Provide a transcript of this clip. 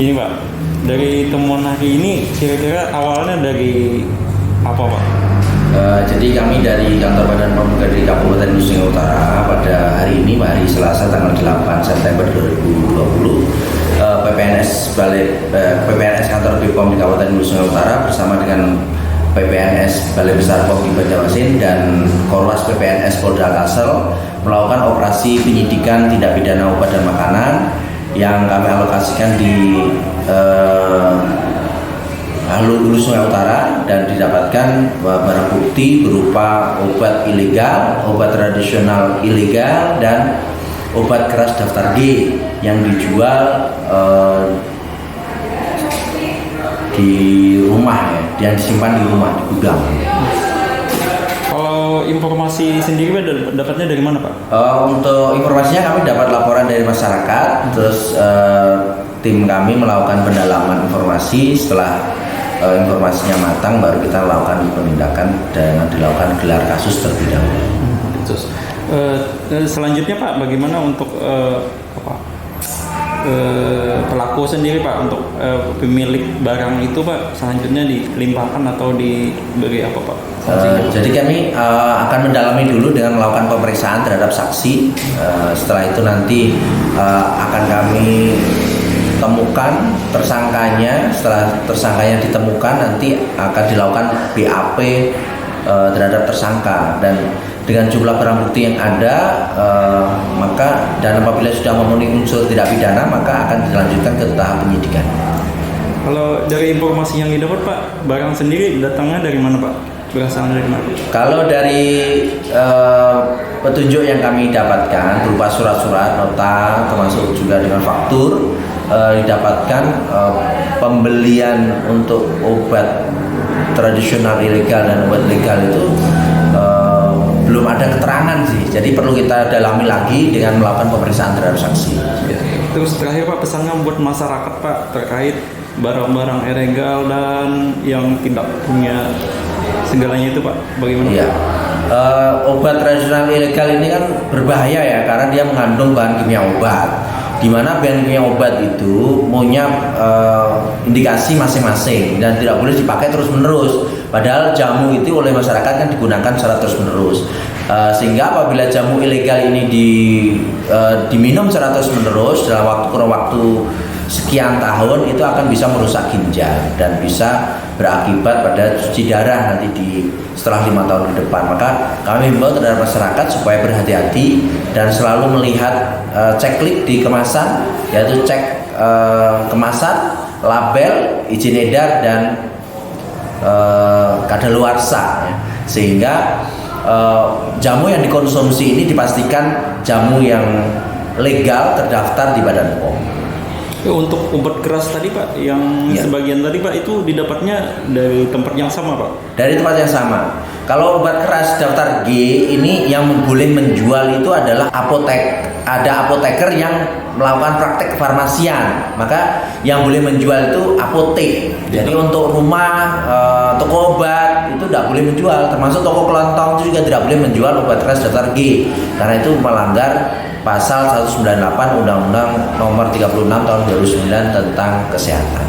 Ini Pak, dari temuan hari ini kira-kira awalnya dari apa Pak? Jadi kami dari Kantor Badan POM di Kabupaten Nusa Tenggara Utara pada hari ini, hari Selasa tanggal 8 September 2020, PPNS Kantor BPOM di Kabupaten Nusa Tenggara Utara bersama dengan PPNS Balai Besar POM di Banjarmasin dan Korwas PPNS Polda Kalsel melakukan operasi penyidikan tindak pidana obat dan makanan yang kami alokasikan di Hulu Sungai Utara, dan didapatkan barang bukti berupa obat ilegal, obat tradisional ilegal, dan obat keras daftar G yang dijual di rumah yang disimpan di rumah, di gudang. Kalau informasi sendiri Pak dapatnya dari mana Pak? Untuk informasinya kami dapat laporan dari masyarakat, terus tim kami melakukan pendalaman informasi. Setelah informasinya matang, baru kita lakukan penindakan dengan dilakukan gelar kasus terlebih dahulu. Terus selanjutnya Pak, bagaimana untuk pelaku sendiri Pak, untuk pemilik barang itu Pak, selanjutnya dilimpahkan atau diberi apa Pak? Jadi kami akan mendalami dulu dengan melakukan pemeriksaan terhadap saksi. Setelah itu nanti akan kami temukan tersangkanya. Setelah tersangkanya ditemukan, nanti akan dilakukan BAP terhadap tersangka, dan dengan jumlah barang bukti yang ada, maka dan apabila sudah memenuhi unsur tidak pidana, maka akan dilanjutkan ke tahap penyidikan. Kalau dari informasi yang didapat Pak, barang sendiri datangnya dari mana Pak? Berasal dari mana? Kalau dari petunjuk yang kami dapatkan berupa surat-surat, nota, termasuk juga dengan faktur, didapatkan pembelian untuk obat tradisional ilegal dan obat legal itu belum ada keterangan sih. Jadi perlu kita dalami lagi dengan melakukan pemeriksaan terhadap saksi. Terus terakhir Pak, pesannya buat masyarakat Pak terkait barang-barang ilegal dan yang tidak punya segalanya itu Pak, bagaimana? Iya. Obat tradisional ilegal ini kan berbahaya ya, karena dia mengandung bahan kimia obat, di mana bahan kimia obat itu punya indikasi masing-masing dan tidak boleh dipakai terus-menerus. Padahal jamu itu oleh masyarakat kan digunakan secara terus-menerus, sehingga apabila jamu ilegal ini diminum secara terus-menerus dalam kurun waktu sekian tahun, itu akan bisa merusak ginjal dan bisa berakibat pada cuci darah nanti setelah 5 tahun ke depan. Maka kami himbau terhadap masyarakat supaya berhati-hati dan selalu melihat checklist di kemasan, yaitu cek kemasan, label, izin edar, dan kadaluarsa, ya. Sehingga jamu yang dikonsumsi ini dipastikan jamu yang legal, terdaftar di Badan POM. Untuk obat keras tadi Pak, yang sebagian tadi Pak, itu didapatnya dari tempat yang sama Pak? Dari tempat yang sama. Kalau obat keras daftar G ini yang boleh menjual itu adalah apotek. Ada apoteker yang melakukan praktek kefarmasian, maka yang boleh menjual itu apotek. Jadi untuk rumah, toko obat itu tidak boleh menjual, termasuk toko kelontong itu juga tidak boleh menjual obat keras daftar G, karena itu melanggar Pasal 198 Undang-Undang Nomor 36 Tahun 2009 tentang Kesehatan.